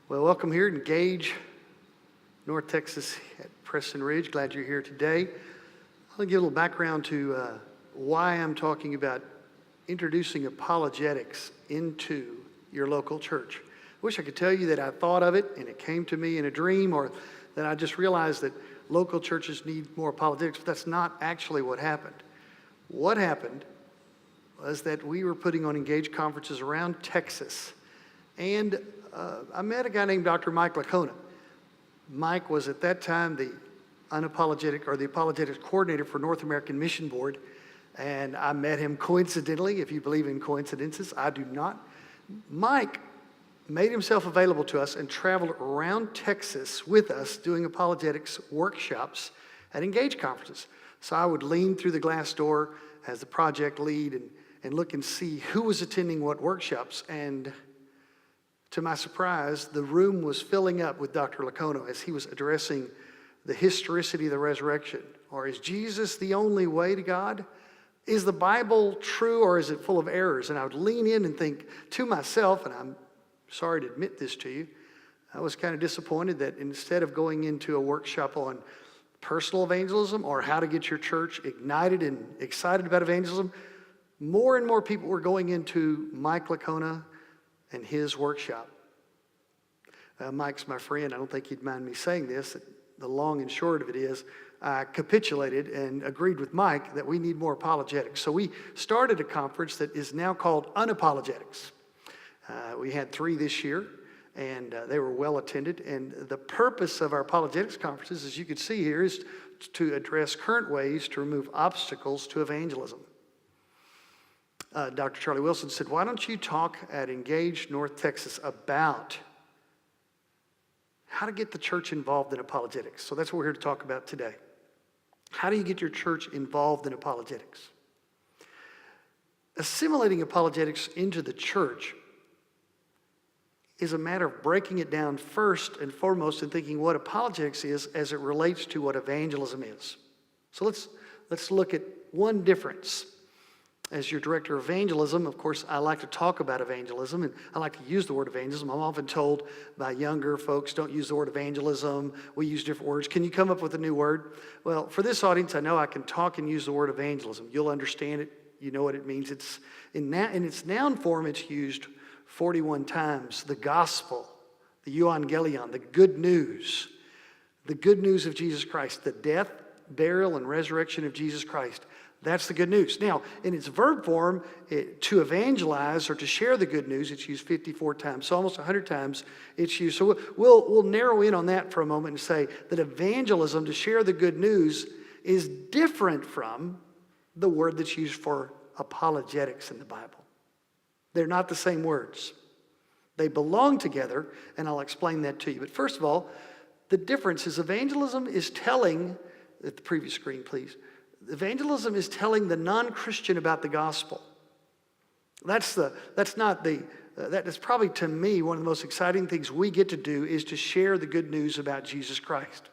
Well, welcome here to Gage, North Texas at Preston Ridge. Glad you're here today. I'll give a little background to why I'm talking about introducing apologetics into your local church. I wish I could tell you that I thought of it and it came to me in a dream, or that I just realized that local churches need more apologetics, but that's not actually what happened. What happened was that we were putting on Engage conferences around Texas, and I met a guy named Dr. Mike Lacona. Mike was at that time the apologetics coordinator for North American Mission Board, and I met him coincidentally. If you believe in coincidences, I do not. Mike made himself available to us and traveled around Texas with us doing apologetics workshops at Engage conferences. So I would lean through the glass door as the project lead and look and see who was attending what workshops. And to my surprise, the room was filling up with Dr. Lacona as he was addressing the historicity of the resurrection. Or is Jesus the only way to God? Is the Bible true, or is it full of errors? And I would lean in and think to myself, and I'm sorry to admit this to you, I was kind of disappointed that instead of going into a workshop on personal evangelism or how to get your church ignited and excited about evangelism, more and more people were going into Mike Lacona and his workshop. Mike's my friend. I don't think he'd mind me saying this. The long and short of it is, I capitulated and agreed with Mike that we need more apologetics. So we started a conference that is now called Unapologetics. We had 3 this year, and they were well attended. And the purpose of our apologetics conferences, as you can see here, is to address current ways to remove obstacles to evangelism. Dr. Charlie Wilson said, why don't you talk at Engage North Texas about how to get the church involved in apologetics? So that's what we're here to talk about today. How do you get your church involved in apologetics? Assimilating apologetics into the church is a matter of breaking it down first and foremost and thinking what apologetics is as it relates to what evangelism is. So let's look at one difference. As your director of evangelism, of course, I like to talk about evangelism, and I like to use the word evangelism. I'm often told by younger folks, don't use the word evangelism. We use different words. Can you come up with a new word? Well, for this audience, I know I can talk and use the word evangelism. You'll understand it. You know what it means. It's in its noun form, it's used 41 times. The gospel, the euangelion, the good news of Jesus Christ, the death, burial, and resurrection of Jesus Christ. That's the good news. Now, in its verb form, to evangelize or to share the good news, it's used 54 times. So almost 100 times it's used. So we'll narrow in on that for a moment and say that evangelism, to share the good news, is different from the word that's used for apologetics in the Bible. They're not the same words. They belong together, and I'll explain that to you. But first of all, the difference is evangelism is telling, at the previous screen, please, evangelism is telling the non-Christian about the gospel. That's probably, to me, one of the most exciting things we get to do is to share the good news about Jesus Christ.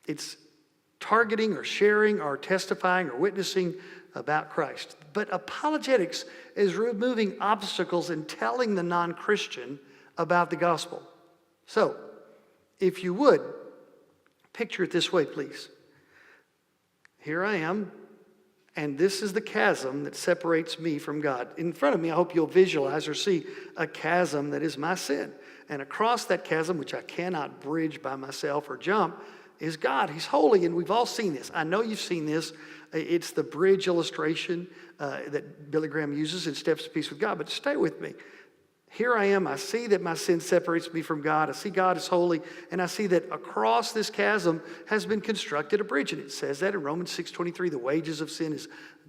It's targeting or sharing or testifying or witnessing about Christ. But apologetics is removing obstacles and telling the non-Christian about the gospel. So, if you would, picture it this way, please. Here I am, and this is the chasm that separates me from God. In front of me, I hope you'll visualize or see a chasm that is my sin. And across that chasm, which I cannot bridge by myself or jump, is God. He's holy, and we've all seen this. I know you've seen this. It's the bridge illustration that Billy Graham uses in Steps to Peace with God. But stay with me. Here I am. I see that my sin separates me from God. I see God is holy. And I see that across this chasm has been constructed a bridge. And it says that in Romans 6:23, the wages of sin is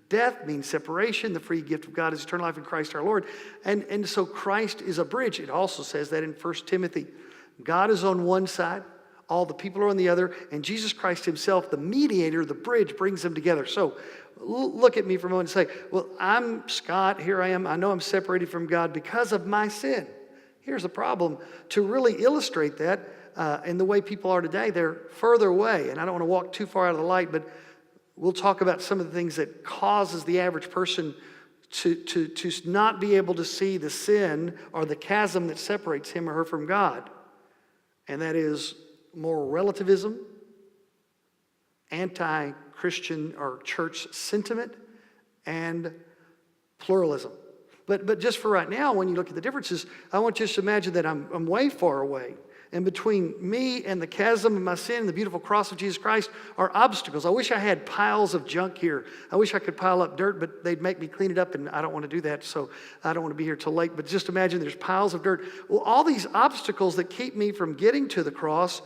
death, means separation. The free gift of God is eternal life in Christ our Lord. And so Christ is a bridge. It also says that in 1 Timothy. God is on one side. All the people are on the other. And Jesus Christ himself, the mediator, the bridge, brings them together. So look at me for a moment and say, well, I'm Scott, here I am. I know I'm separated from God because of my sin. Here's the problem. To really illustrate that, in the way people are today, they're further away. And I don't want to walk too far out of the light, but we'll talk about some of the things that causes the average person to not be able to see the sin or the chasm that separates him or her from God. and that is moral relativism, anti-Christian or church sentiment, and pluralism. But just for right now, when you look at the differences, I want you to imagine that I'm way far away. And between me and the chasm of my sin and the beautiful cross of Jesus Christ are obstacles. I wish I had piles of junk here. I wish I could pile up dirt, but they'd make me clean it up, and I don't want to do that, so I don't want to be here till late. But just imagine there's piles of dirt. Well, all these obstacles that keep me from getting to the cross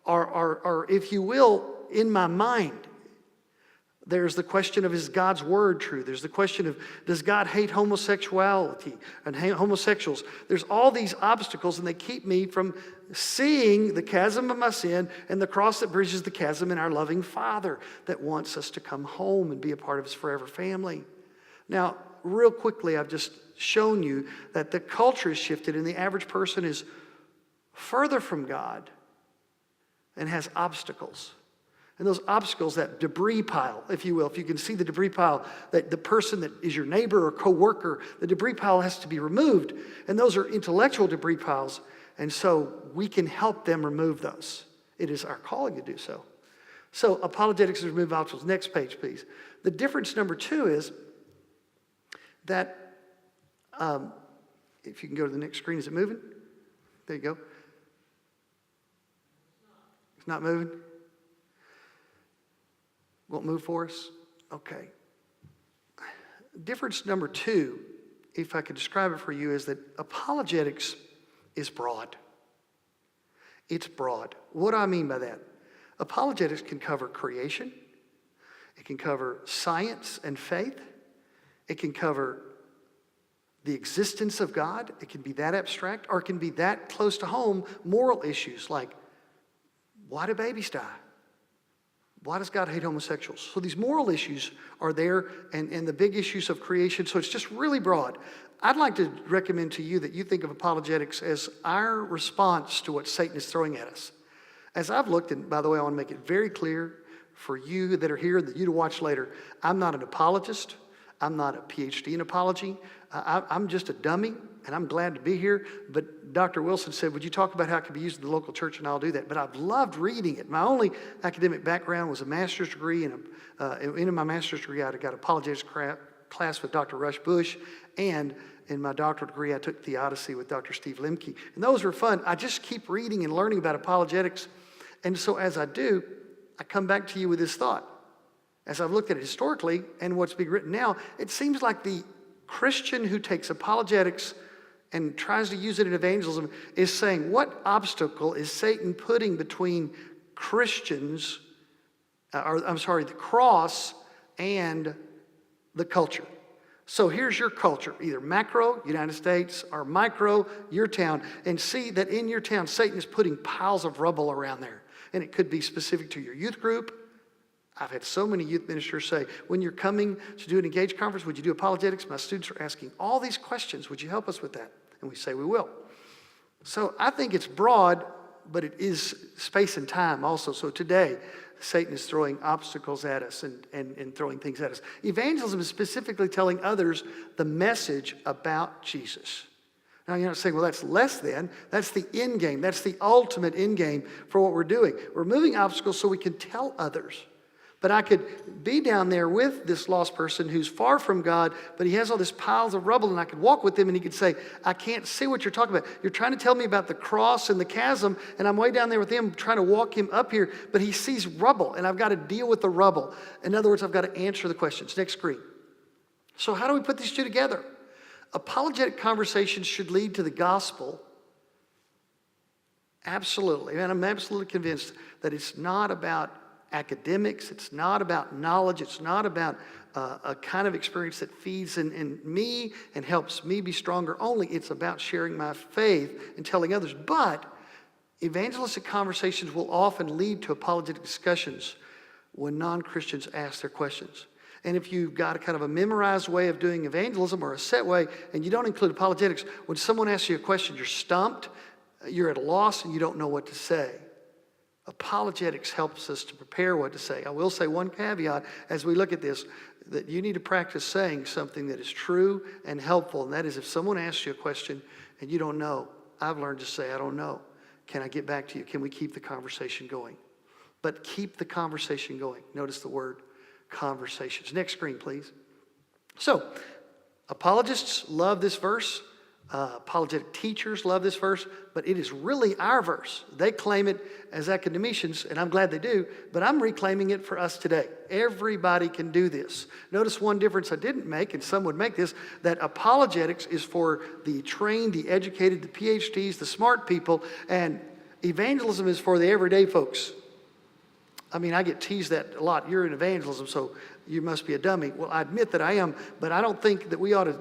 are, if you will, in my mind. There's the question of, is God's word true? There's the question of, does God hate homosexuality and homosexuals? There's all these obstacles, and they keep me from seeing the chasm of my sin and the cross that bridges the chasm in our loving Father that wants us to come home and be a part of His forever family. Now, real quickly, I've just shown you that the culture has shifted and the average person is further from God and has obstacles. And those obstacles, that debris pile, if you will, if you can see the debris pile, that the person that is your neighbor or co-worker, the debris pile has to be removed. And those are intellectual debris piles. And so we can help them remove those. It is our calling to do so. So apologetics is remove obstacles. Next page, please. The difference number 2 is that, if you can go to the next screen, is it moving? There you go. It's not moving? Won't move for us? Okay. Difference number 2, if I could describe it for you, is that apologetics is broad. It's broad. What do I mean by that? Apologetics can cover creation. It can cover science and faith. It can cover the existence of God. It can be that abstract, or it can be that close to home, moral issues like, why do babies die? Why does God hate homosexuals? So these moral issues are there, and the big issues of creation. So it's just really broad. I'd like to recommend to you that you think of apologetics as our response to what Satan is throwing at us. As I've looked, and by the way, I want to make it very clear for you that are here, that you to watch later, I'm not an apologist. I'm not a PhD in apology. I'm just a dummy, and I'm glad to be here. But Dr. Wilson said, would you talk about how it can be used in the local church? And I'll do that. But I've loved reading it. My only academic background was a master's degree. In my master's degree, I got apologetics class with Dr. Rush Bush. And in my doctoral degree, I took theodicy with Dr. Steve Lemke. And those were fun. I just keep reading and learning about apologetics. And so as I do, I come back to you with this thought. As I've looked at it historically and what's being written now, it seems like the Christian who takes apologetics and tries to use it in evangelism is saying, what obstacle is Satan putting between Christians, the cross and the culture? So here's your culture, either macro, United States, or micro, your town, and see that in your town, Satan is putting piles of rubble around there. And it could be specific to your youth group. I've had so many youth ministers say, when you're coming to do an Engage conference, would you do apologetics? My students are asking all these questions. Would you help us with that? And we say we will. So I think it's broad, but it is space and time also. So today, Satan is throwing obstacles at us and throwing things at us. Evangelism is specifically telling others the message about Jesus. Now, you're not saying, well, that's less than. That's the end game. That's the ultimate end game for what we're doing. We're removing obstacles so we can tell others. But I could be down there with this lost person who's far from God, but he has all these piles of rubble, and I could walk with him, and he could say, I can't see what you're talking about. You're trying to tell me about the cross and the chasm, and I'm way down there with him trying to walk him up here, but he sees rubble, and I've got to deal with the rubble. In other words, I've got to answer the questions. Next screen. So how do we put these two together? Apologetic conversations should lead to the gospel. Absolutely. And I'm absolutely convinced that it's not about academics, it's not about knowledge, it's not about a kind of experience that feeds in me and helps me be stronger only. It's about sharing my faith and telling others. But evangelistic conversations will often lead to apologetic discussions when non-Christians ask their questions. And if you've got a kind of a memorized way of doing evangelism or a set way, and you don't include apologetics, when someone asks you a question, you're stumped, you're at a loss, and you don't know what to say. Apologetics helps us to prepare what to say. I will say one caveat as we look at this, that you need to practice saying something that is true and helpful, and that is if someone asks you a question and you don't know, I've learned to say, I don't know. can I get back to you? Can we keep the conversation going? But keep the conversation going. Notice the word conversations. Next screen, please. So, apologists love this verse. Apologetic teachers love this verse, but it is really our verse. They claim it as academicians, and I'm glad they do, but I'm reclaiming it for us today. Everybody can do this. Notice one difference I didn't make, and some would make this, that apologetics is for the trained, the educated, the PhDs, the smart people, and evangelism is for the everyday folks. I mean, I get teased that a lot. You're in evangelism, so you must be a dummy. Well, I admit that I am, but I don't think that we ought to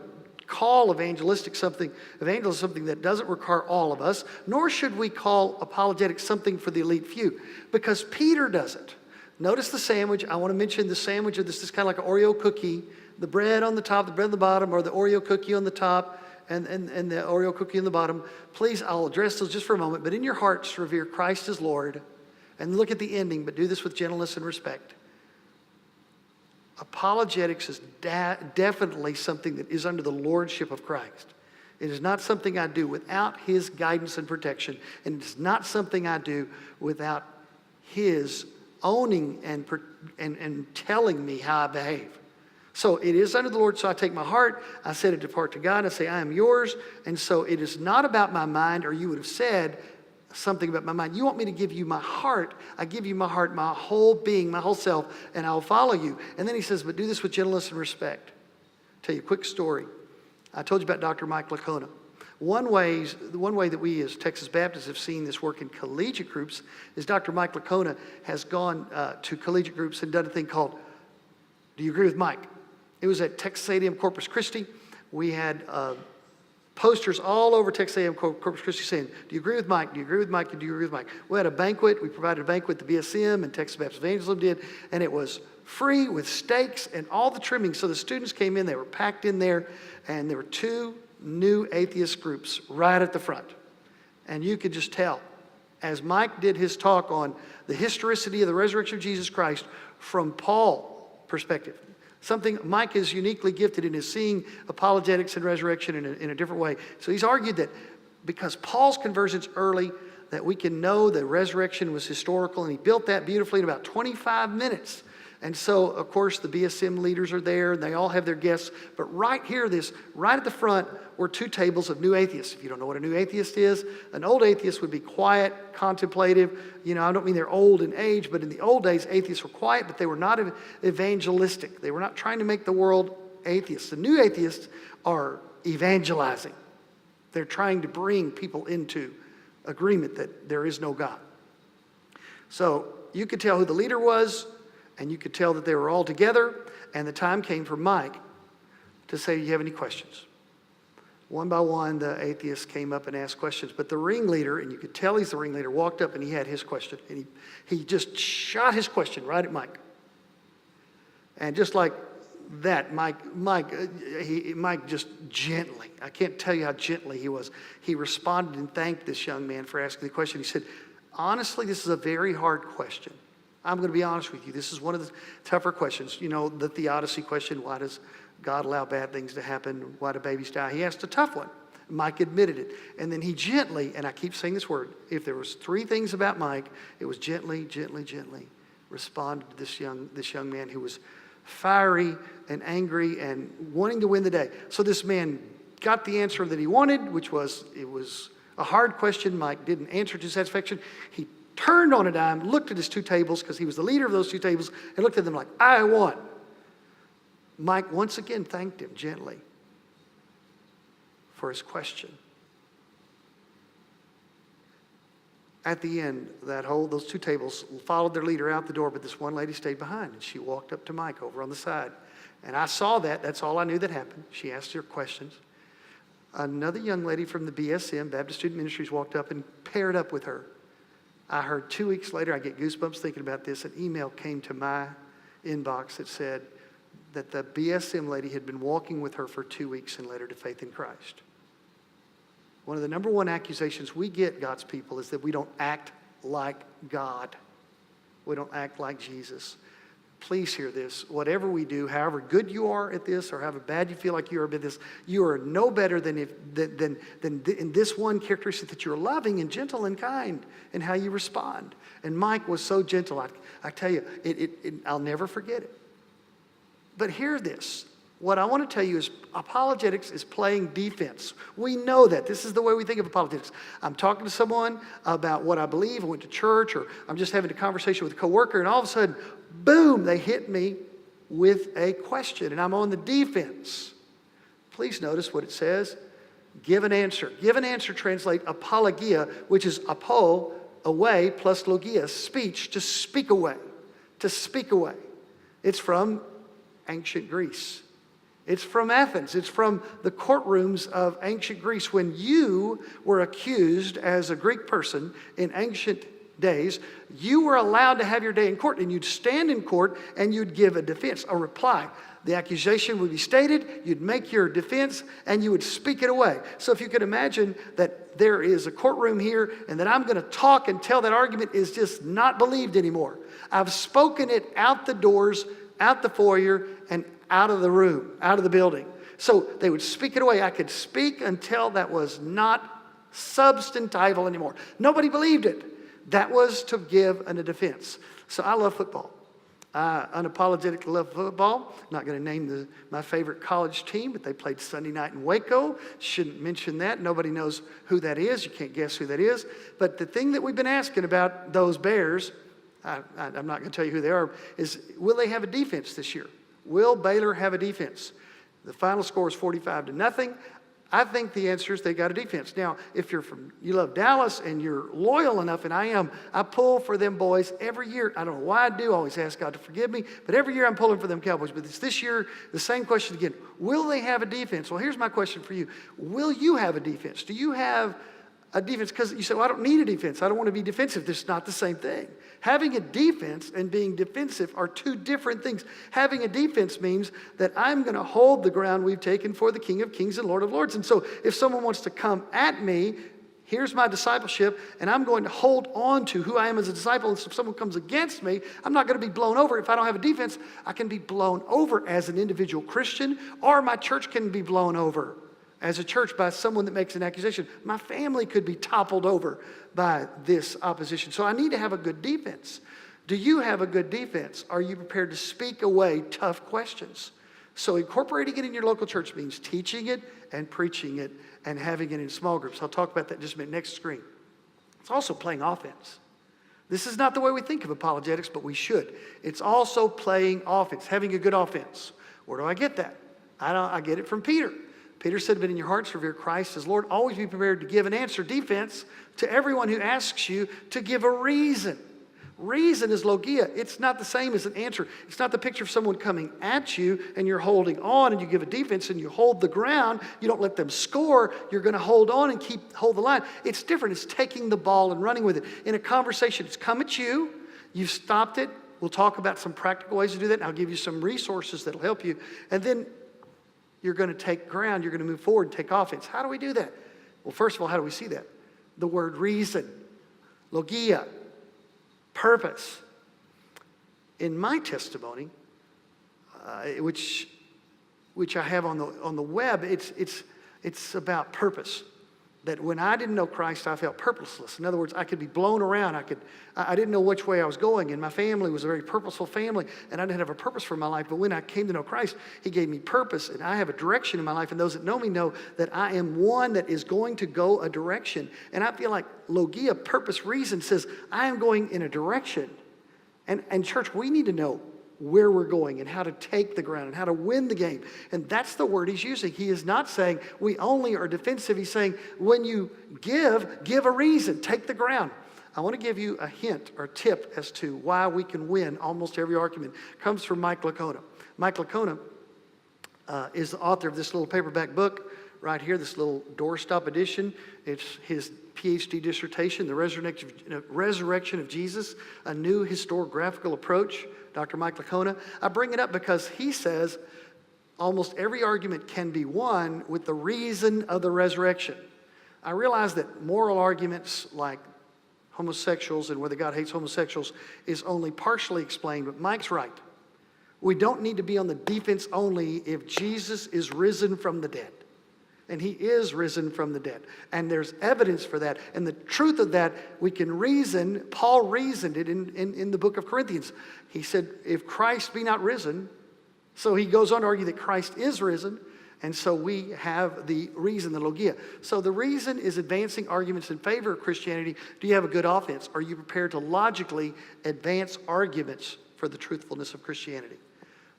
call evangelism something that doesn't require all of us, nor should we call apologetics something for the elite few, because Peter doesn't. Notice the sandwich. I want to mention the sandwich of this is kind of like an Oreo cookie, the bread on the top, the bread on the bottom, or the Oreo cookie on the top, and the Oreo cookie on the bottom. Please, I'll address those just for a moment, but in your hearts, revere Christ as Lord, and look at the ending, but do this with gentleness and respect. Apologetics is definitely something that is under the lordship of Christ. It is not something I do without his guidance and protection, and it is not something I do without his owning and telling me how I behave. So it is under the Lord, so I take my heart, I set it apart to God, I say, I am yours, and so it is not about my mind, or you would have said something about my mind. You want me to give you my heart. I give you my heart, my whole being, my whole self, and I'll follow you. And then he says, but do this with gentleness and respect. I'll tell you a quick story. I told you about Dr. Mike Lacona. One way that we as Texas Baptists have seen this work in collegiate groups is Dr. Mike Lacona has gone to collegiate groups and done a thing called, do you agree with Mike? It was at Texas A&M Corpus Christi. We had posters all over Texas A&M Corpus Christi saying, do you agree with Mike? Do you agree with Mike? Do you agree with Mike? We had a banquet. We provided a banquet the BSM and Texas Baptist Evangelism did, and it was free with steaks and all the trimmings. So the students came in, they were packed in there, and there were two new atheist groups right at the front. And you could just tell, as Mike did his talk on the historicity of the resurrection of Jesus Christ from Paul's perspective, something Mike is uniquely gifted in is seeing apologetics and resurrection in a different way. So he's argued that because Paul's conversion's early, that we can know the resurrection was historical, and he built that beautifully in about 25 minutes. And so, of course, the BSM leaders are there, and they all have their guests. But right here, right at the front, were two tables of new atheists. If you don't know what a new atheist is, an old atheist would be quiet, contemplative. You know, I don't mean they're old in age, but in the old days, atheists were quiet, but they were not evangelistic. They were not trying to make the world atheists. The new atheists are evangelizing. They're trying to bring people into agreement that there is no God. So you could tell who the leader was, and you could tell that they were all together, and the time came for Mike to say, do you have any questions? One by one, the atheists came up and asked questions, but the ringleader, and you could tell he's the ringleader, walked up and he had his question, and he just shot his question right at Mike. And just like that, Mike just gently, I can't tell you how gently he was, he responded and thanked this young man for asking the question. He said, honestly, this is a very hard question. I'm going to be honest with you. This is one of the tougher questions. You know, the theodicy question, why does God allow bad things to happen? Why do babies die? He asked a tough one. Mike admitted it. And then he gently, and I keep saying this word, if there was three things about Mike, it was gently responded to this young man who was fiery and angry and wanting to win the day. So this man got the answer that he wanted, which was, it was a hard question. Mike didn't answer to satisfaction. He turned on a dime, looked at his two tables, because he was the leader of those two tables, and looked at them like, I won. Mike once again thanked him gently for his question. At the end, those two tables followed their leader out the door, but this one lady stayed behind, and she walked up to Mike over on the side. And I saw that. That's all I knew that happened. She asked her questions. Another young lady from the BSM, Baptist Student Ministries, walked up and paired up with her. I heard 2 weeks later, I get goosebumps thinking about this, an email came to my inbox that said that the BSM lady had been walking with her for 2 weeks and led her to faith in Christ. One of the number one accusations we get, God's people, is that we don't act like God. We don't act like Jesus. please hear this. Whatever we do, however good you are at this or however bad you feel like you are at this, you are no better than in this one characteristic, that you're loving and gentle and kind in how you respond. And Mike was so gentle. I tell you, I'll never forget it. But hear this. What I want to tell you is apologetics is playing defense. We know that. This is the way we think of apologetics. I'm talking to someone about what I believe. I went to church, or I'm just having a conversation with a coworker, and all of a sudden, boom, they hit me with a question, and I'm on the defense. Please notice what it says. Give an answer. Give an answer translate apologia, which is apo, away, plus logia, speech, to speak away. To speak away. It's from ancient Greece. It's from Athens. It's from the courtrooms of ancient Greece. When you were accused as a Greek person in ancient days, you were allowed to have your day in court, and you'd stand in court and you'd give a defense, a reply. The accusation would be stated, you'd make your defense, and you would speak it away. So if you could imagine that there is a courtroom here, and that I'm going to talk until that argument is just not believed anymore. I've spoken it out the doors, out the foyer, and out of the room, out of the building. So they would speak it away. I could speak until that was not substantival anymore. Nobody believed it. That was to give a defense. So I love football. I unapologetically love football. I'm not going to name my favorite college team, but they played Sunday night in Waco. Shouldn't mention that. Nobody knows who that is. You can't guess who that is. But the thing that we've been asking about those Bears, I'm not going to tell you who they are, is will they have a defense this year? Will Baylor have a defense? The final score is 45-0. I think the answer is they got a defense. Now, if you love Dallas and you're loyal enough, and I am, I pull for them boys every year. I don't know why I do. I always ask God to forgive me. But every year I'm pulling for them Cowboys. But it's this year, the same question again. Will they have a defense? Well, here's my question for you. Will you have a defense? Do you have a defense? Because you say, well, I don't need a defense. I don't want to be defensive. This is not the same thing. Having a defense and being defensive are two different things. Having a defense means that I'm going to hold the ground we've taken for the King of Kings and Lord of Lords. And so if someone wants to come at me, here's my discipleship, and I'm going to hold on to who I am as a disciple. And so if someone comes against me, I'm not going to be blown over. If I don't have a defense, I can be blown over as an individual Christian, or my church can be blown over as a church by someone that makes an accusation. My family could be toppled over by this opposition. So I need to have a good defense. Do you have a good defense? Are you prepared to speak away tough questions? So incorporating it in your local church means teaching it and preaching it and having it in small groups. I'll talk about that in just a minute. Next screen. It's also playing offense. This is not the way we think of apologetics, but we should. It's also playing offense, having a good offense. Where do I get that? I get it from Peter. Peter said, but in your hearts revere Christ as Lord. Always be prepared to give an answer, defense, to everyone who asks you to give a reason. Reason is logia. It's not the same as an answer. It's not the picture of someone coming at you and you're holding on and you give a defense and you hold the ground. You don't let them score. You're going to hold on and hold the line. It's different. It's taking the ball and running with it. In a conversation, it's come at you. You've stopped it. We'll talk about some practical ways to do that. And I'll give you some resources that'll help you. And then you're going to take ground. You're going to move forward and take offense. How do we do that? Well, first of all, how do we see that? The word reason, logia, purpose. In my testimony, which I have on the web, it's about purpose. That when I didn't know Christ, I felt purposeless. In other words, I could be blown around. I didn't know which way I was going, and my family was a very purposeful family, and I didn't have a purpose for my life. But when I came to know Christ, He gave me purpose, and I have a direction in my life. And those that know me know that I am one that is going to go a direction. And I feel like logia, purpose, reason, says I am going in a direction. And church, we need to know where we're going and how to take the ground and how to win the game. And that's the word he's using. He is not saying we only are defensive. He's saying when you give a reason, take the ground. I want to give you a hint or tip as to why we can win almost every argument. It comes from Mike Licona. Mike Licona is the author of this little paperback book right here, this little doorstop edition. It's his PhD dissertation, The Resurrection of Jesus, a new historiographical approach. Dr. Mike Licona. I bring it up because he says almost every argument can be won with the reason of the resurrection. I realize that moral arguments like homosexuals and whether God hates homosexuals is only partially explained, but Mike's right. We don't need to be on the defense only if Jesus is risen from the dead. And he is risen from the dead. And there's evidence for that. And the truth of that, we can reason. Paul reasoned it in the book of Corinthians. He said, if Christ be not risen, so he goes on to argue that Christ is risen. And so we have the reason, the logia. So the reason is advancing arguments in favor of Christianity. Do you have a good offense? Are you prepared to logically advance arguments for the truthfulness of Christianity?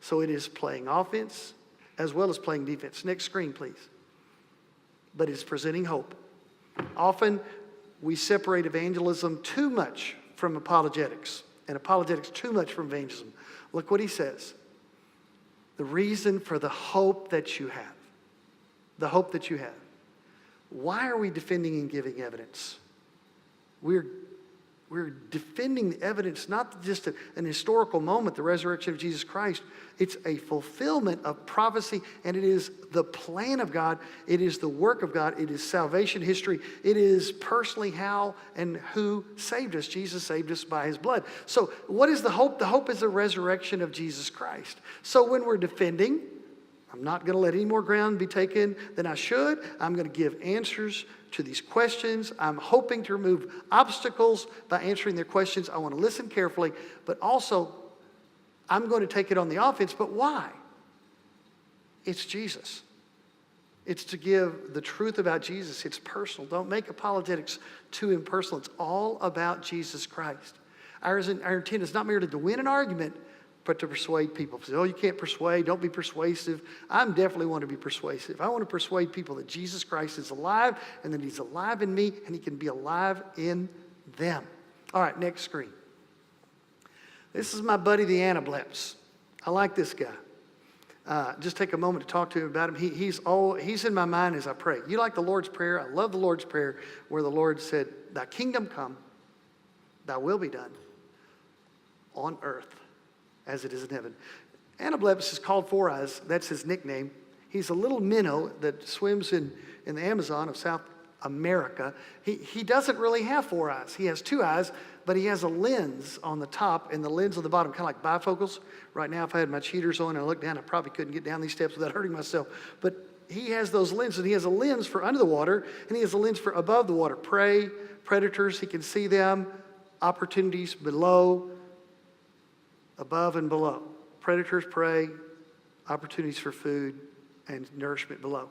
So it is playing offense as well as playing defense. Next screen, please. But it's presenting hope. Often we separate evangelism too much from apologetics, and apologetics too much from evangelism. Look what he says. The reason for the hope that you have. The hope that you have. Why are we defending and giving evidence? We're defending the evidence, not just an historical moment, the resurrection of Jesus Christ. It's a fulfillment of prophecy, and it is the plan of God. It is the work of God. It is salvation history. It is personally how and who saved us. Jesus saved us by his blood. So what is the hope? The hope is the resurrection of Jesus Christ. So when we're defending, I'm not going to let any more ground be taken than I should. I'm going to give answers to these questions. I'm hoping to remove obstacles by answering their questions. I want to listen carefully, but also I'm going to take it on the offense. But why? It's Jesus. It's to give the truth about Jesus. It's personal. Don't make apologetics too impersonal. It's all about Jesus Christ. Our intent is not merely to win an argument, but to persuade people. Say, oh, you can't persuade. Don't be persuasive. I definitely want to be persuasive. I want to persuade people that Jesus Christ is alive and that he's alive in me and he can be alive in them. All right, next screen. This is my buddy, the Anableps. I like this guy. Just take a moment to talk to him about him. He's in my mind as I pray. You like the Lord's Prayer? I love the Lord's Prayer where the Lord said, thy kingdom come, thy will be done on earth as it is in heaven. Anableps is called Four Eyes. That's his nickname. He's a little minnow that swims in the Amazon of South America. He doesn't really have four eyes. He has two eyes, but he has a lens on the top and the lens on the bottom, kind of like bifocals. Right now, if I had my cheaters on and I looked down, I probably couldn't get down these steps without hurting myself. But he has those lenses, and he has a lens for under the water, and he has a lens for above the water. Prey, predators, he can see them, opportunities below, above and below. Predators, prey, opportunities for food, and nourishment below.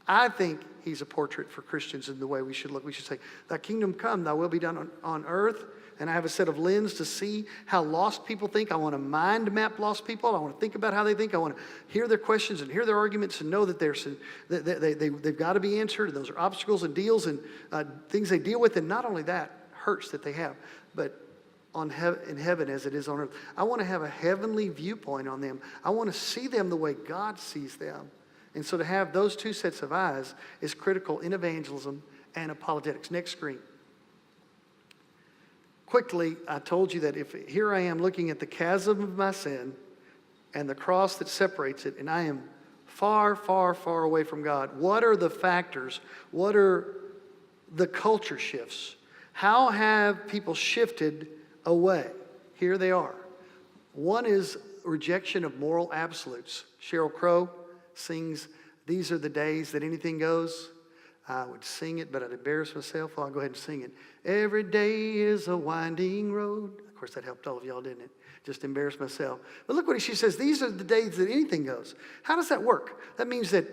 I think he's a portrait for Christians in the way we should look. We should say, thy kingdom come, thy will be done on earth. And I have a set of lenses to see how lost people think. I want to mind map lost people. I want to think about how they think. I want to hear their questions and hear their arguments and know that they've got to be answered. And those are obstacles and deals and things they deal with. And not only that, hurts that they have, but in heaven as it is on earth. I want to have a heavenly viewpoint on them. I want to see them the way God sees them. And so to have those two sets of eyes is critical in evangelism and apologetics. Next screen. Quickly, I told you that if here I am looking at the chasm of my sin and the cross that separates it, and I am far, far, far away from God, what are the factors? What are the culture shifts? How have people shifted away? Here they are. One is rejection of moral absolutes. Sheryl Crow sings, these are the days that anything goes. I would sing it, but I'd embarrass myself. I'll go ahead and sing it. Every day is a winding road. Of course, that helped all of y'all, didn't it? Just embarrass myself. But look what she says. These are the days that anything goes. How does that work? That means that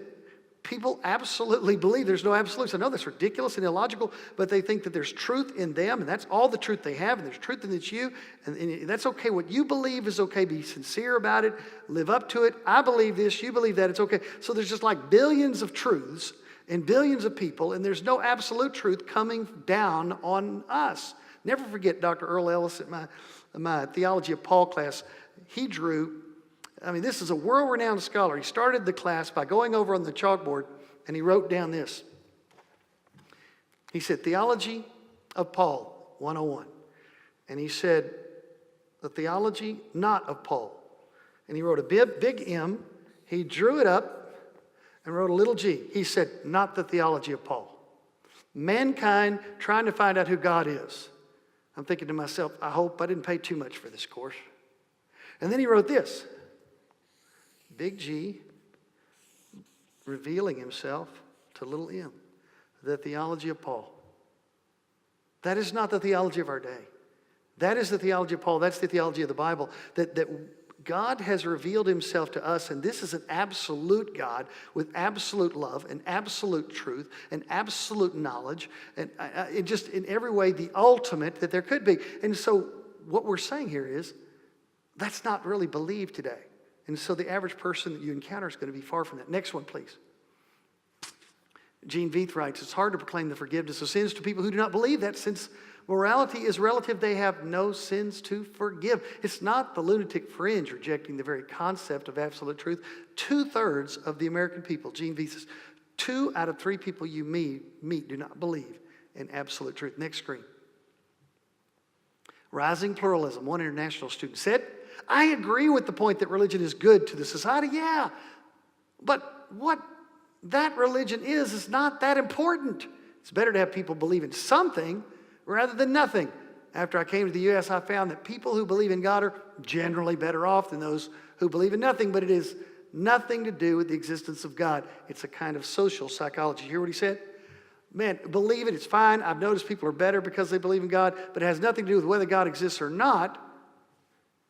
people absolutely believe there's no absolutes. I know that's ridiculous and illogical, but they think that there's truth in them, and that's all the truth they have, and there's truth in it's you, and that's okay. What you believe is okay. Be sincere about it. Live up to it. I believe this. You believe that. It's okay. So there's just like billions of truths and billions of people, and there's no absolute truth coming down on us. Never forget Dr. Earl Ellis at my Theology of Paul class. He drew, this is a world-renowned scholar. He started the class by going over on the chalkboard, and he wrote down this. He said, Theology of Paul, 101. And he said, the theology not of Paul. And he wrote a big M. He drew it up and wrote a little g. He said, not the theology of Paul. Mankind trying to find out who God is. I'm thinking to myself, I hope I didn't pay too much for this course. And then he wrote this. big G revealing himself to little m, the theology of Paul. That is not the theology of our day. That is the theology of Paul. That's the theology of the Bible. That God has revealed himself to us, and this is an absolute God with absolute love and absolute truth and absolute knowledge, and it just in every way the ultimate that there could be. And so what we're saying here is that's not really believed today. And so the average person that you encounter is going to be far from that. Next one, please. Gene Veith writes, it's hard to proclaim the forgiveness of sins to people who do not believe that, since morality is relative, they have no sins to forgive. It's not the lunatic fringe rejecting the very concept of absolute truth. 2/3 of the American people, Gene Veith says, 2 out of 3 people you meet do not believe in absolute truth. Next screen. Rising pluralism, one international student said, I agree with the point that religion is good to the society, yeah, but what that religion is not that important. It's better to have people believe in something rather than nothing. After I came to the U.S., I found that people who believe in God are generally better off than those who believe in nothing, but it has nothing to do with the existence of God. It's a kind of social psychology. You hear what he said? Man, believe it, it's fine. I've noticed people are better because they believe in God, but it has nothing to do with whether God exists or not.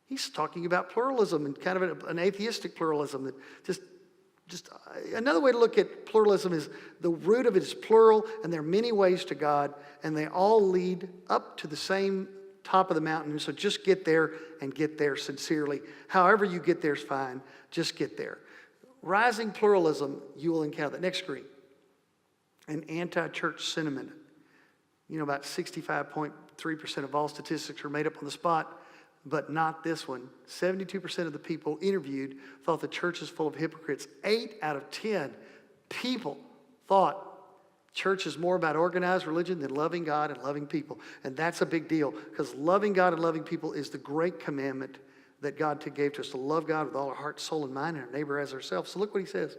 He's talking about pluralism and kind of an atheistic pluralism that just another way to look at pluralism is the root of it is plural, and there are many ways to God, and they all lead up to the same top of the mountain. So just get there and get there sincerely. However you get there is fine. Just get there. Rising pluralism, you will encounter that. Next screen. An anti-church sentiment. You know, about 65.3% of all statistics are made up on the spot. But not this one. 72% of the people interviewed thought the church is full of hypocrites. 8 out of 10 people thought church is more about organized religion than loving God and loving people. And that's a big deal, because loving God and loving people is the great commandment that God gave to us, to love God with all our heart, soul, and mind, and our neighbor as ourselves. So look what he says.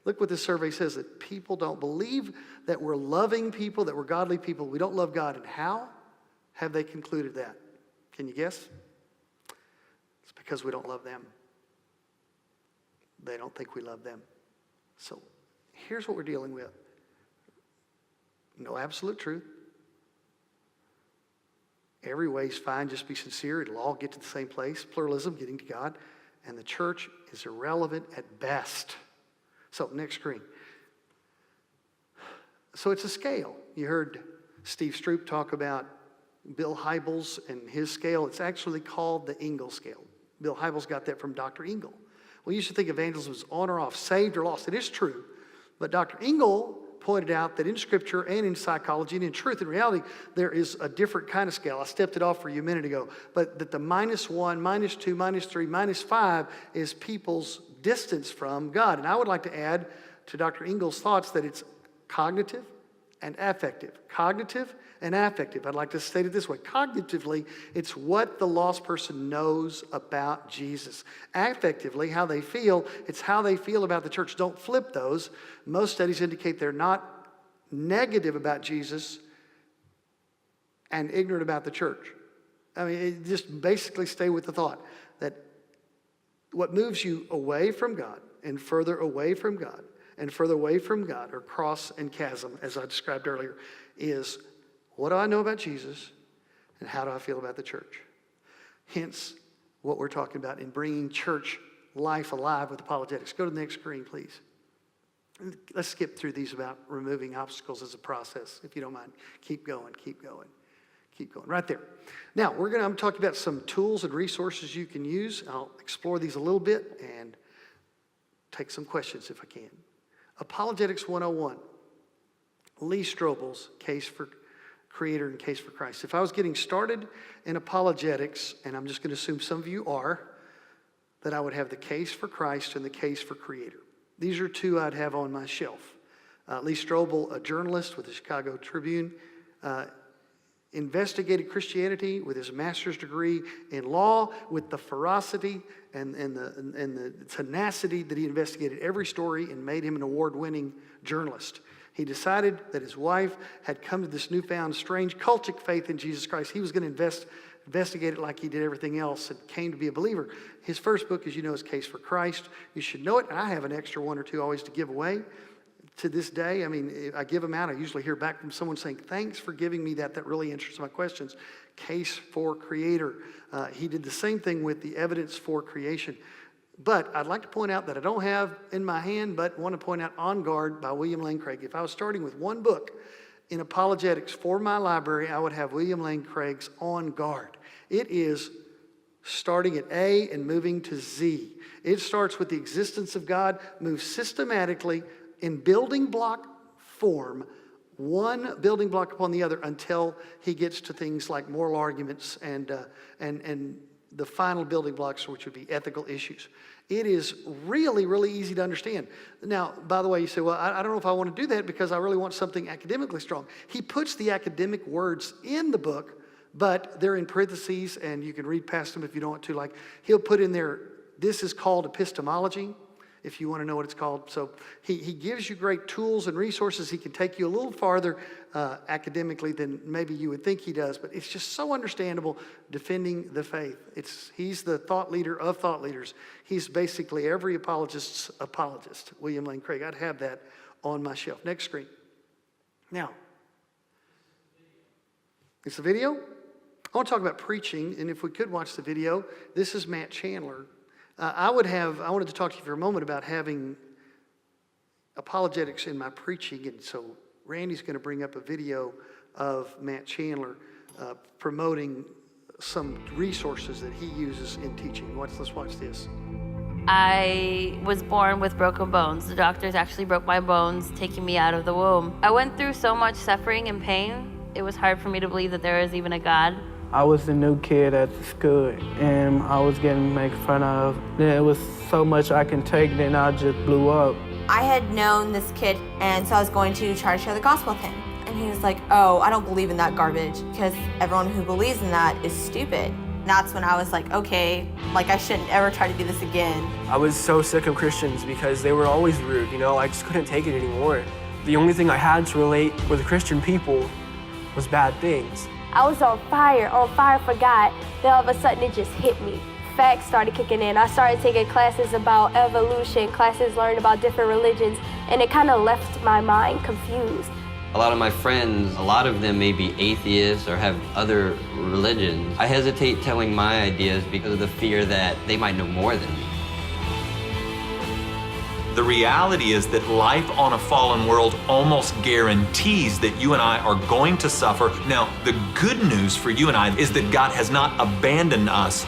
Look what this survey says, that people don't believe that we're loving people, that we're godly people. We don't love God. And how have they concluded that? Can you guess? It's because we don't love them. They don't think we love them. So here's what we're dealing with. No absolute truth. Every way's fine, just be sincere. It'll all get to the same place. Pluralism, getting to God. And the church is irrelevant at best. So next screen. So it's a scale. You heard Steve Stroop talk about Bill Hybels and his scale. It's actually called the Engel scale. Bill Hybels got that from Dr. Engel. We used to think evangelism was on or off, saved or lost. It is true. But Dr. Engel pointed out that in Scripture and in psychology and in truth and reality, there is a different kind of scale. I stepped it off for you a minute ago. But that the -1, -2, -3, -5 is people's distance from God. And I would like to add to Dr. Engel's thoughts that it's cognitive and affective. Cognitive and affective. I'd like to state it this way. Cognitively, it's what the lost person knows about Jesus. Affectively, how they feel, it's how they feel about the church. Don't flip those. Most studies indicate they're not negative about Jesus and ignorant about the church. I mean, just basically stay with the thought that what moves you away from God and further away from God and further away from God, or cross and chasm, as I described earlier, is what do I know about Jesus and how do I feel about the church? Hence, what we're talking about in bringing church life alive with apologetics. Go to the next screen, please. Let's skip through these about removing obstacles as a process, if you don't mind. Keep going, keep going, keep going. Right there. Now, I'm talking about some tools and resources you can use. I'll explore these a little bit and take some questions if I can. Apologetics 101. Lee Strobel's Case for Creator and Case for Christ. If I was getting started in apologetics, and I'm just going to assume some of you are, that I would have the case for Christ and the case for Creator. These are two I'd have on my shelf. Lee Strobel, a journalist with the Chicago Tribune, investigated Christianity with his master's degree in law, with the ferocity and the tenacity that he investigated every story and made him an award-winning journalist. He decided that his wife had come to this newfound strange cultic faith in Jesus Christ. He was going to investigated like he did everything else and came to be a believer. His first book, as you know, is Case for Christ. You should know it. And I have an extra one or two always to give away to this day. I mean, I give them out. I usually hear back from someone saying, thanks for giving me that. That really answers my questions. Case for Creator. He did the same thing with the Evidence for Creation. But I'd like to point out that I don't have in my hand, but want to point out On Guard by William Lane Craig. If I was starting with one book in apologetics for my library, I would have William Lane Craig's On Guard. It is starting at A and moving to Z. It starts with the existence of God, moves systematically in building block form, one building block upon the other, until he gets to things like moral arguments and the final building blocks, which would be ethical issues. It is really, really easy to understand. Now, by the way, you say, well, I don't know if I want to do that because I really want something academically strong. He puts the academic words in the book, but they're in parentheses, and you can read past them if you don't want to. Like, he'll put in there, this is called epistemology, if you want to know what it's called. So he gives you great tools and resources. He can take you a little farther academically than maybe you would think he does, but it's just so understandable defending the faith. He's the thought leader of thought leaders. He's basically every apologist's apologist, William Lane Craig. I'd have that on my shelf. Next screen. Now, it's a video. I want to talk about preaching, and if we could watch the video, this is Matt Chandler. I wanted to talk to you for a moment about having apologetics in my preaching, and so Randy's going to bring up a video of Matt Chandler promoting some resources that he uses in teaching. Let's watch this. I was born with broken bones. The doctors actually broke my bones, taking me out of the womb. I went through so much suffering and pain, it was hard for me to believe that there is even a God. I was the new kid at the school, and I was getting made fun of. There was so much I can take, then I just blew up. I had known this kid, and so I was going to try to share the gospel with him. And he was like, oh, I don't believe in that garbage, because everyone who believes in that is stupid. And that's when I was like, okay, like I shouldn't ever try to do this again. I was so sick of Christians because they were always rude, I just couldn't take it anymore. The only thing I had to relate with Christian people was bad things. I was on fire for God. Then all of a sudden it just hit me. Facts started kicking in. I started taking classes about evolution, classes learning about different religions, and it kind of left my mind confused. A lot of my friends, a lot of them may be atheists or have other religions. I hesitate telling my ideas because of the fear that they might know more than me. The reality is that life on a fallen world almost guarantees that you and I are going to suffer. Now, the good news for you and I is that God has not abandoned us.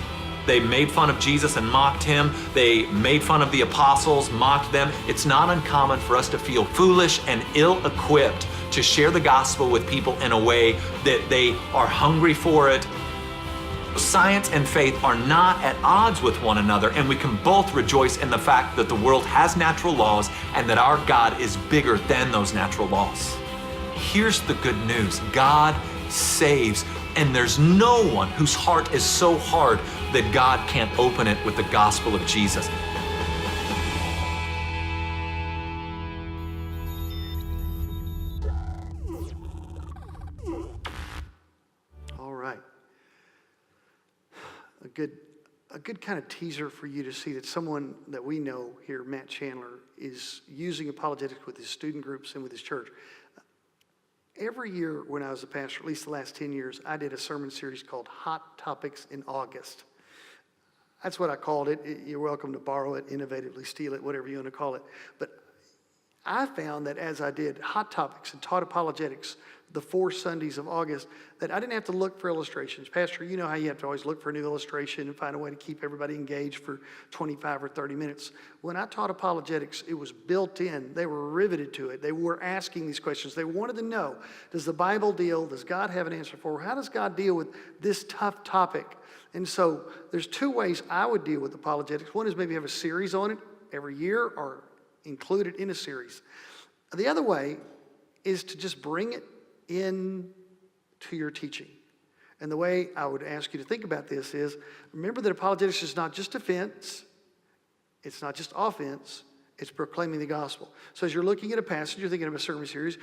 They made fun of Jesus and mocked him. They made fun of the apostles, mocked them. It's not uncommon for us to feel foolish and ill-equipped to share the gospel with people in a way that they are hungry for it. Science and faith are not at odds with one another, and we can both rejoice in the fact that the world has natural laws and that our God is bigger than those natural laws. Here's the good news. God saves, and there's no one whose heart is so hard that God can't open it with the gospel of Jesus. A good kind of teaser for you to see that someone that we know here, Matt Chandler, is using apologetics with his student groups and with his church. Every year when I was a pastor, at least the last 10 years, I did a sermon series called Hot Topics in August. That's what I called it. You're welcome to borrow it, innovatively steal it, whatever you want to call it. But I found that as I did Hot Topics and taught apologetics the 4 Sundays of August, that I didn't have to look for illustrations. Pastor, you know how you have to always look for a new illustration and find a way to keep everybody engaged for 25 or 30 minutes. When I taught apologetics, it was built in. They were riveted to it. They were asking these questions. They wanted to know, does the Bible deal? Does God have an answer for? How does God deal with this tough topic? And so there's 2 ways I would deal with apologetics. One is maybe have a series on it every year or include it in a series. The other way is to just bring it in to your teaching. And the way I would ask you to think about this is, remember that apologetics is not just defense, it's not just offense, it's proclaiming the gospel. So as you're looking at a passage, you're thinking of a sermon series,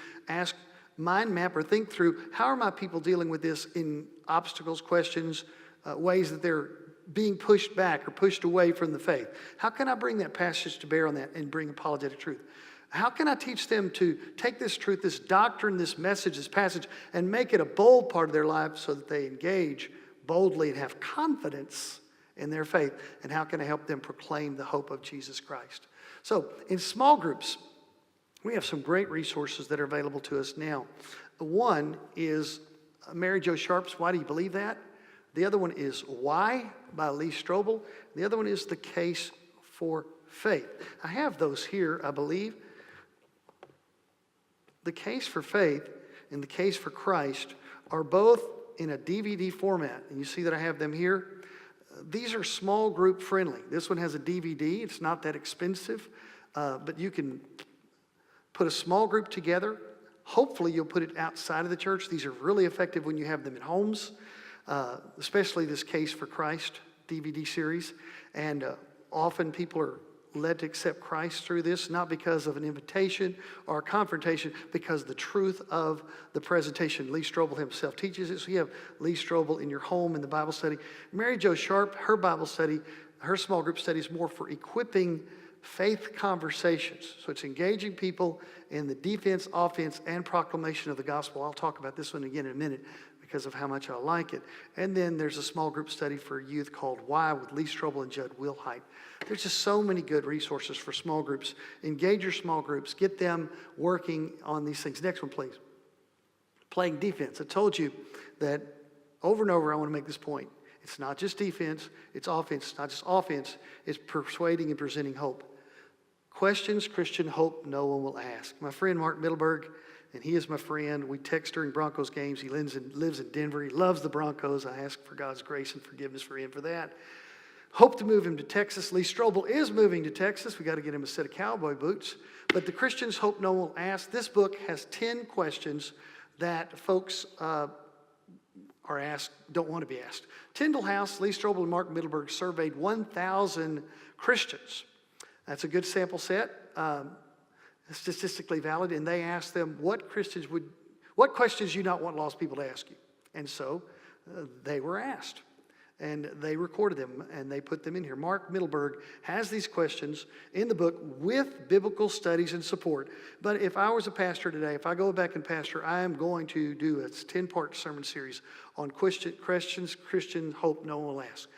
mind map or think through, how are my people dealing with this in obstacles, questions, ways that they're being pushed back or pushed away from the faith. How can I bring that passage to bear on that and bring apologetic truth? How can I teach them to take this truth, this doctrine, this message, this passage, and make it a bold part of their life so that they engage boldly and have confidence in their faith? And how can I help them proclaim the hope of Jesus Christ? So in small groups, we have some great resources that are available to us now. One is Mary Jo Sharp's Why Do You Believe That? The other one is Why by Lee Strobel. The other one is The Case for Faith. I have those here, I believe. The Case for Faith and The Case for Christ are both in a DVD format. And you see that I have them here. These are small group friendly. This one has a DVD. It's not that expensive, but you can put a small group together. Hopefully you'll put it outside of the church. These are really effective when you have them at homes, especially this Case for Christ DVD series. And often people are led to accept Christ through this, not because of an invitation or a confrontation, because the truth of the presentation. Lee Strobel himself teaches it, so you have Lee Strobel in your home in the Bible study. Mary Jo Sharp, her Bible study, her small group study is more for equipping faith conversations. So it's engaging people in the defense, offense, and proclamation of the gospel. I'll talk about this one again in a minute because of how much I like it. And then there's a small group study for youth called Why with Lee Strobel and Judd Wilhite. There's just so many good resources for small groups. Engage your small groups. Get them working on these things. Next one, please. Playing defense. I told you that over and over I want to make this point. It's not just defense. It's offense. It's not just offense. It's persuading and presenting hope. Questions Christian hope no one will ask. My friend Mark Middleburg, and he is my friend. We text during Broncos games. He lives in Denver. He loves the Broncos. I ask for God's grace and forgiveness for him for that. Hope to move him to Texas. Lee Strobel is moving to Texas. We got to get him a set of cowboy boots. But the Christians hope no one will ask. This book has 10 questions that folks are asked, don't want to be asked. Tyndall House, Lee Strobel, and Mark Middleburg surveyed 1,000 Christians. That's a good sample set. Statistically valid, and they asked them what questions you not want lost people to ask you. And so they were asked, and they recorded them, and they put them in here. Mark Middleburg has these questions in the book with biblical studies and support. But if I was a pastor today, if I go back and pastor, I am going to do a 10-part sermon series on questions Christian hope no one will ask.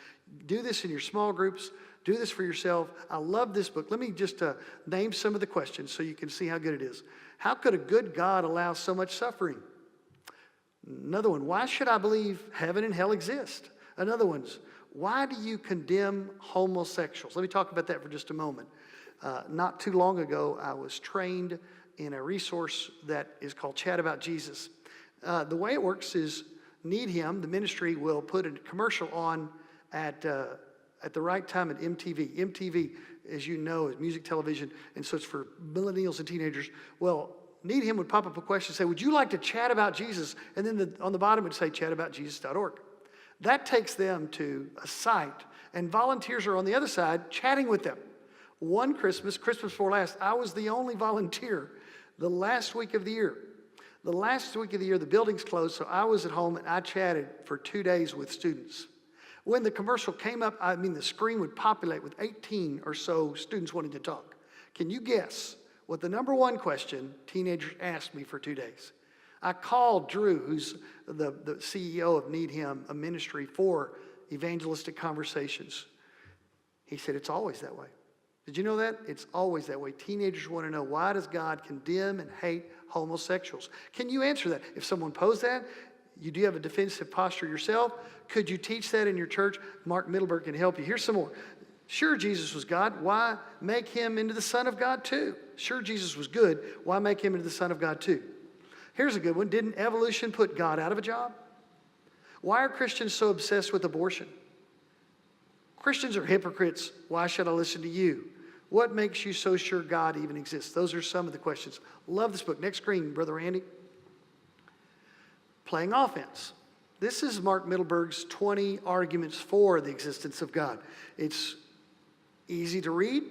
Do this in your small groups. Do this for yourself. I love this book. Let me just name some of the questions so you can see how good it is. How could a good God allow so much suffering? Another one, why should I believe heaven and hell exist? Another one's, why do you condemn homosexuals? Let me talk about that for just a moment. Not too long ago, I was trained in a resource that is called Chat About Jesus. The way it works is Needham, the ministry, will put a commercial on at the right time at MTV. MTV, as you know, is music television, and so it's for millennials and teenagers. Well, Needham would pop up a question and say, would you like to chat about Jesus? And then on the bottom it would say chataboutjesus.org. That takes them to a site, and volunteers are on the other side chatting with them. One Christmas before last, I was the only volunteer the last week of the year. The last week of the year, the building's closed, so I was at home and I chatted for 2 days with students. When the commercial came up, the screen would populate with 18 or so students wanting to talk. Can you guess what the number one question teenagers asked me for 2 days? I called Drew, who's the CEO of Needham, a ministry for evangelistic conversations. He said, it's always that way. Did you know that? It's always that way. Teenagers want to know, why does God condemn and hate homosexuals? Can you answer that? If someone posed that, you do have a defensive posture yourself. Could you teach that in your church? Mark Middleburg can help you. Here's some more. Sure, Jesus was God. Why make him into the Son of God too? Sure, Jesus was good. Why make him into the Son of God too? Here's a good one. Didn't evolution put God out of a job? Why are Christians so obsessed with abortion? Christians are hypocrites. Why should I listen to you? What makes you so sure God even exists? Those are some of the questions. Love this book. Next screen, Brother Randy. Playing offense. This is Mark Middleburg's 20 arguments for the existence of God. It's easy to read.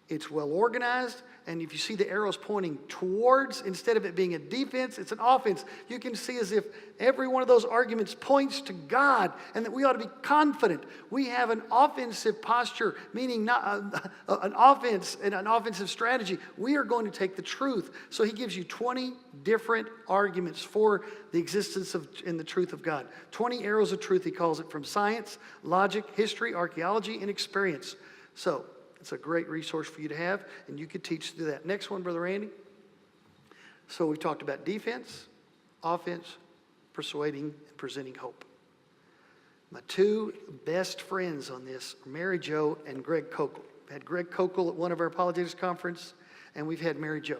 It's well organized, and if you see the arrows pointing towards, instead of it being a defense, it's an offense. You can see as if every one of those arguments points to God, and that we ought to be confident. We have an offensive posture, meaning not an offense and an offensive strategy. We are going to take the truth. So he gives you 20 different arguments for the existence of and the truth of God. 20 arrows of truth, he calls it, from science, logic, history, archaeology, and experience. So it's a great resource for you to have, and you could teach through that. Next one, Brother Randy. So we've talked about defense, offense, persuading, and presenting hope. My two best friends on this are Mary Jo and Greg Kokel. We had Greg Kokel at one of our Apologetics conference, and we've had Mary Jo.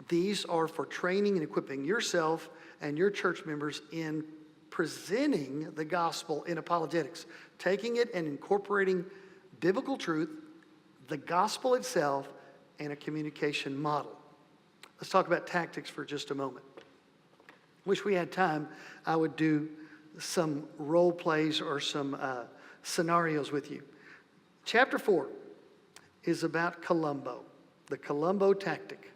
These are for training and equipping yourself and your church members in presenting the gospel in apologetics, taking it and incorporating biblical truth, the gospel itself, and a communication model. Let's talk about tactics for just a moment. Wish we had time. I would do some role plays or some scenarios with you. Chapter 4 is about Columbo, the Columbo tactic.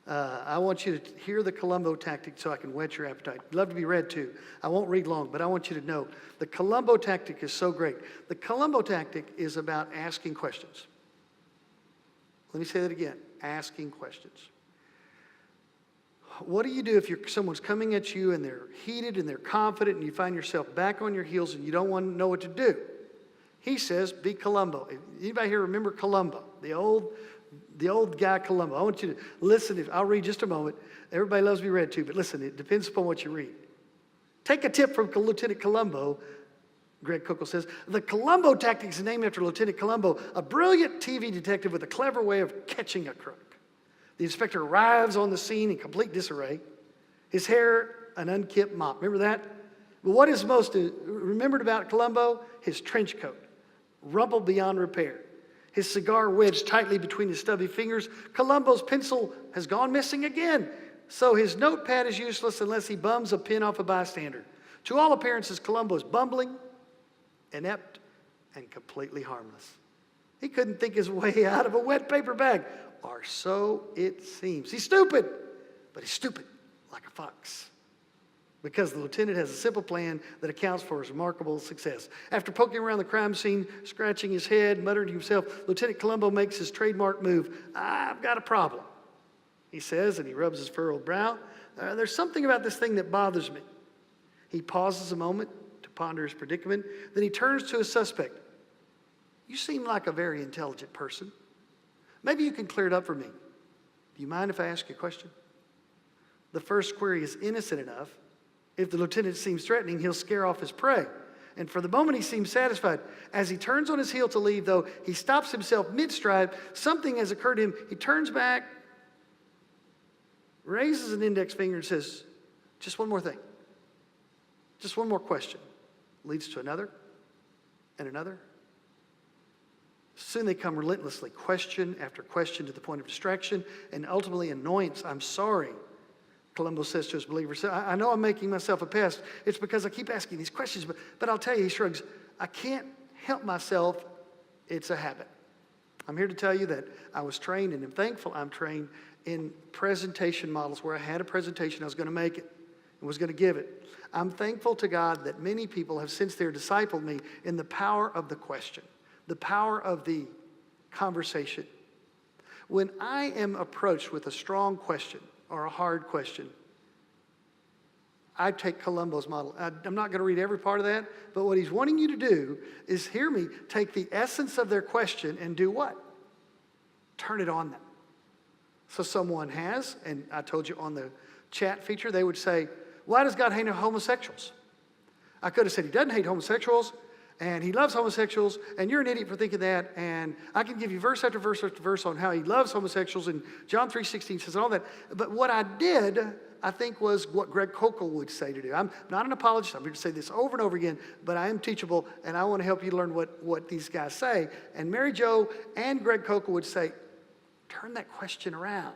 I want you to hear the Columbo tactic so I can whet your appetite. I'd love to be read too. I won't read long, but I want you to know the Columbo tactic is so great. The Columbo tactic is about asking questions. Let me say that again, asking questions. What do you do if someone's coming at you and they're heated and they're confident and you find yourself back on your heels and you don't want to know what to do? He says, be Columbo. Anybody here remember Columbo, the old guy Columbo? I want you to listen. I'll read just a moment. Everybody loves to be read too, but listen, it depends upon what you read. Take a tip from Lieutenant Columbo. Greg Kokel says, the Columbo tactic is named after Lieutenant Columbo, a brilliant TV detective with a clever way of catching a crook. The inspector arrives on the scene in complete disarray. His hair, an unkempt mop. Remember that? But what is most remembered about Columbo? His trench coat, rumpled beyond repair. His cigar wedged tightly between his stubby fingers. Columbo's pencil has gone missing again, so his notepad is useless unless he bums a pen off a bystander. To all appearances, Columbo is bumbling, inept, and completely harmless. He couldn't think his way out of a wet paper bag, or so it seems. He's stupid, but he's stupid like a fox, because the lieutenant has a simple plan that accounts for his remarkable success. After poking around the crime scene, scratching his head, muttering to himself, Lieutenant Columbo makes his trademark move. I've got a problem, he says, and he rubs his furrowed brow. There's something about this thing that bothers me. He pauses a moment to ponder his predicament. Then he turns to his suspect. You seem like a very intelligent person. Maybe you can clear it up for me. Do you mind if I ask you a question? The first query is innocent enough. If the lieutenant seems threatening, he'll scare off his prey. And for the moment, he seems satisfied. As he turns on his heel to leave, though, he stops himself mid-stride. Something has occurred to him. He turns back, raises an index finger and says, just one more thing. Just one more question. Leads to another and another. Soon they come relentlessly, question after question, to the point of distraction and ultimately annoyance. I'm sorry, Columbo says to his believers. I know I'm making myself a pest. It's because I keep asking these questions, but I'll tell you, he shrugs, I can't help myself. It's a habit. I'm here to tell you that I was trained, and I'm thankful I'm trained in presentation models where I had a presentation, I was going to make it and was going to give it. I'm thankful to God that many people have since there discipled me in the power of the question, the power of the conversation. When I am approached with a strong question or a hard question, I take Columbo's model. I'm not going to read every part of that, but what he's wanting you to do is hear me take the essence of their question and do what? Turn it on them. So someone has, and I told you on the chat feature, they would say, why does God hate homosexuals? I could have said he doesn't hate homosexuals, and he loves homosexuals, and you're an idiot for thinking that, and I can give you verse after verse after verse on how he loves homosexuals, and John 3:16 says all that. But what I did, I think, was what Greg Kokel would say to do. I'm not an apologist. I'm going to say this over and over again, but I am teachable, and I want to help you learn what these guys say. And Mary Jo and Greg Kokel would say, turn that question around.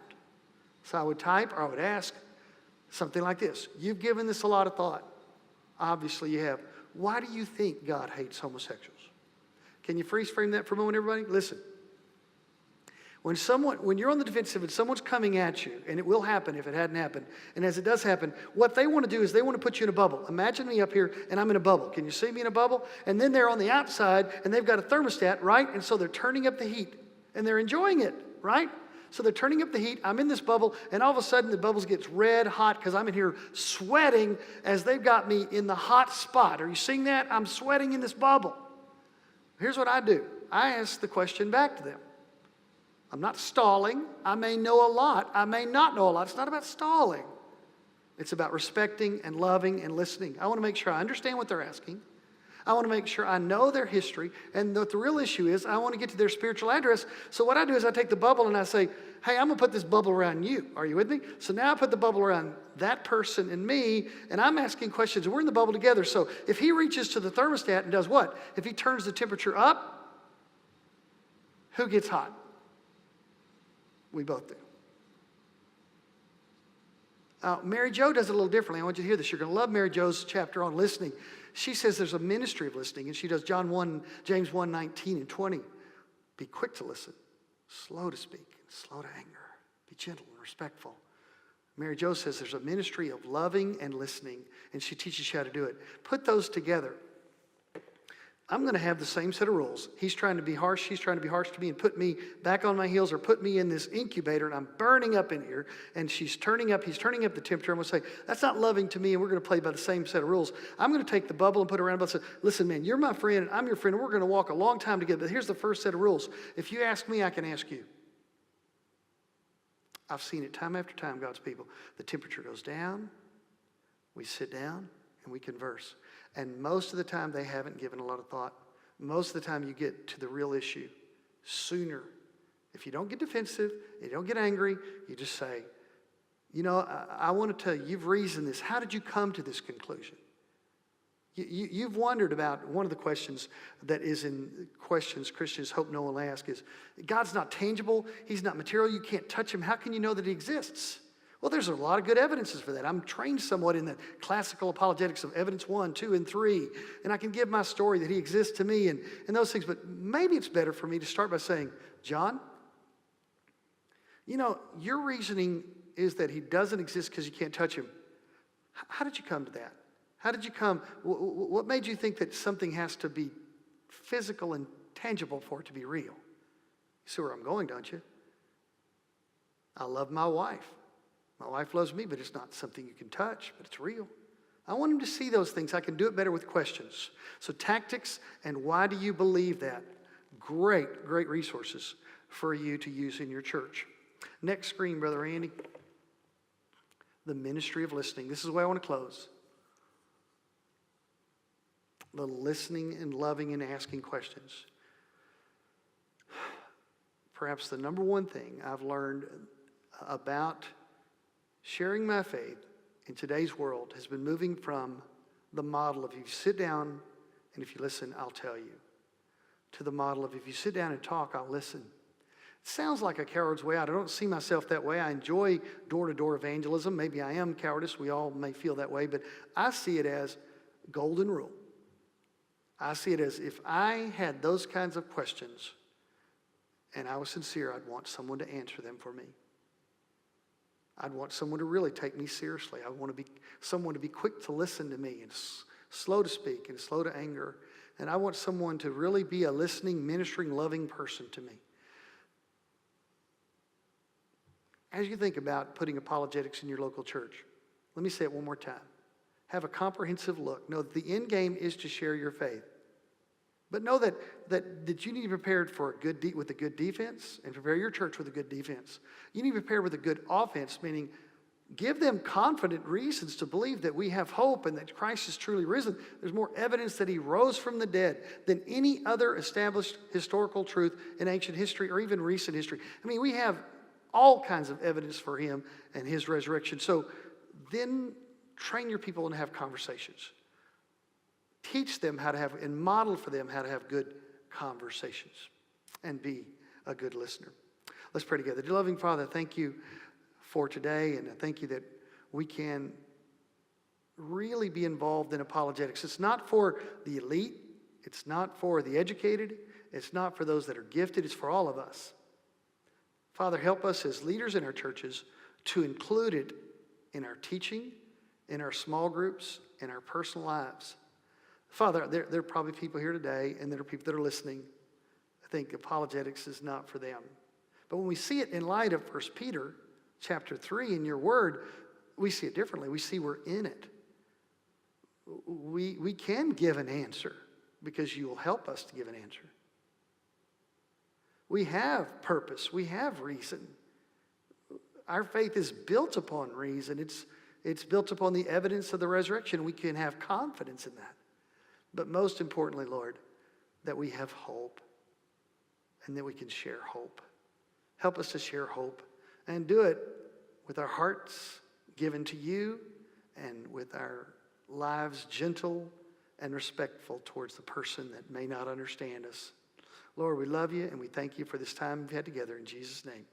So I would type, or I would ask something like this. You've given this a lot of thought. Obviously you have. Why do you think God hates homosexuals? Can you freeze frame that for a moment, everybody? Listen. When you're on the defensive and someone's coming at you, and it will happen if it hadn't happened, and as it does happen, what they want to do is they want to put you in a bubble. Imagine me up here and I'm in a bubble. Can you see me in a bubble? And then they're on the outside and they've got a thermostat, right? And so they're turning up the heat and they're enjoying it, right? So they're turning up the heat. I'm in this bubble, and all of a sudden the bubbles gets red hot because I'm in here sweating as they've got me in the hot spot. Are you seeing that? I'm sweating in this bubble. Here's what I do. I ask the question back to them. I'm not stalling. I may know a lot. I may not know a lot. It's not about stalling. It's about respecting and loving and listening. I want to make sure I understand what they're asking. I want to make sure I know their history. And what the real issue is, I want to get to their spiritual address. So what I do is I take the bubble and I say, hey, I'm going to put this bubble around you. Are you with me? So now I put the bubble around that person and me, and I'm asking questions. We're in the bubble together. So if he reaches to the thermostat and does what? If he turns the temperature up, who gets hot? We both do. Mary Jo does it a little differently. I want you to hear this. You're going to love Mary Jo's chapter on listening. She says there's a ministry of listening, and she does James 1, 19 and 20. Be quick to listen, slow to speak, and slow to anger. Be gentle and respectful. Mary Jo says there's a ministry of loving and listening, and she teaches you how to do it. Put those together. I'm going to have the same set of rules. He's trying to be harsh. She's trying to be harsh to me and put me back on my heels or put me in this incubator, and I'm burning up in here, and he's turning up the temperature. I'm going to say, that's not loving to me, and we're going to play by the same set of rules. I'm going to take the bubble and put it around and say, listen, man, you're my friend, and I'm your friend, and we're going to walk a long time together. But here's the first set of rules. If you ask me, I can ask you. I've seen it time after time, God's people. The temperature goes down, we sit down, and we converse. And most of the time, they haven't given a lot of thought. Most of the time, you get to the real issue sooner. If you don't get defensive, you don't get angry, you just say, you know, I want to tell you, you've reasoned this. How did you come to this conclusion? You've wondered about one of the questions that is in questions Christians hope no one will ask is, God's not tangible. He's not material. You can't touch him. How can you know that he exists? Well, there's a lot of good evidences for that. I'm trained somewhat in the classical apologetics of evidence 1, 2, and 3. And I can give my story that he exists to me and those things. But maybe it's better for me to start by saying, John, you know, your reasoning is that he doesn't exist because you can't touch him. How did you come to that? How did you come? What made you think that something has to be physical and tangible for it to be real? You see where I'm going, don't you? I love my wife. My wife loves me, but it's not something you can touch, but it's real. I want him to see those things. I can do it better with questions. So tactics and why do you believe that? Great, great resources for you to use in your church. Next screen, Brother Andy. The ministry of listening. This is the way I want to close. The listening and loving and asking questions. Perhaps the number one thing I've learned about sharing my faith in today's world has been moving from the model of if you sit down and if you listen, I'll tell you, to the model of if you sit down and talk, I'll listen. It sounds like a coward's way out. I don't see myself that way. I enjoy door-to-door evangelism. Maybe I am cowardice. We all may feel that way, but I see it as golden rule. I see it as if I had those kinds of questions and I was sincere, I'd want someone to answer them for me. I'd want someone to really take me seriously. I want someone to be quick to listen to me and slow to speak and slow to anger. And I want someone to really be a listening, ministering, loving person to me. As you think about putting apologetics in your local church, let me say it one more time. Have a comprehensive look. Know that the end game is to share your faith. But know that you need to be prepared for with a good defense and prepare your church with a good defense. You need to be prepared with a good offense, meaning give them confident reasons to believe that we have hope and that Christ is truly risen. There's more evidence that he rose from the dead than any other established historical truth in ancient history or even recent history. I mean, we have all kinds of evidence for him and his resurrection. So then train your people and have conversations. Teach them how to have, and model for them how to have good conversations and be a good listener. Let's pray together. Dear loving Father, thank you for today, and I thank you that we can really be involved in apologetics. It's not for the elite. It's not for the educated. It's not for those that are gifted. It's for all of us. Father, help us as leaders in our churches to include it in our teaching, in our small groups, in our personal lives. Father, there are probably people here today, and there are people that are listening. I think apologetics is not for them. But when we see it in light of 1 Peter chapter 3 in your word, we see it differently. We see we're in it. We can give an answer because you will help us to give an answer. We have purpose. We have reason. Our faith is built upon reason. It's built upon the evidence of the resurrection. We can have confidence in that. But most importantly, Lord, that we have hope and that we can share hope. Help us to share hope and do it with our hearts given to you and with our lives gentle and respectful towards the person that may not understand us. Lord, we love you and we thank you for this time we've had together in Jesus' name.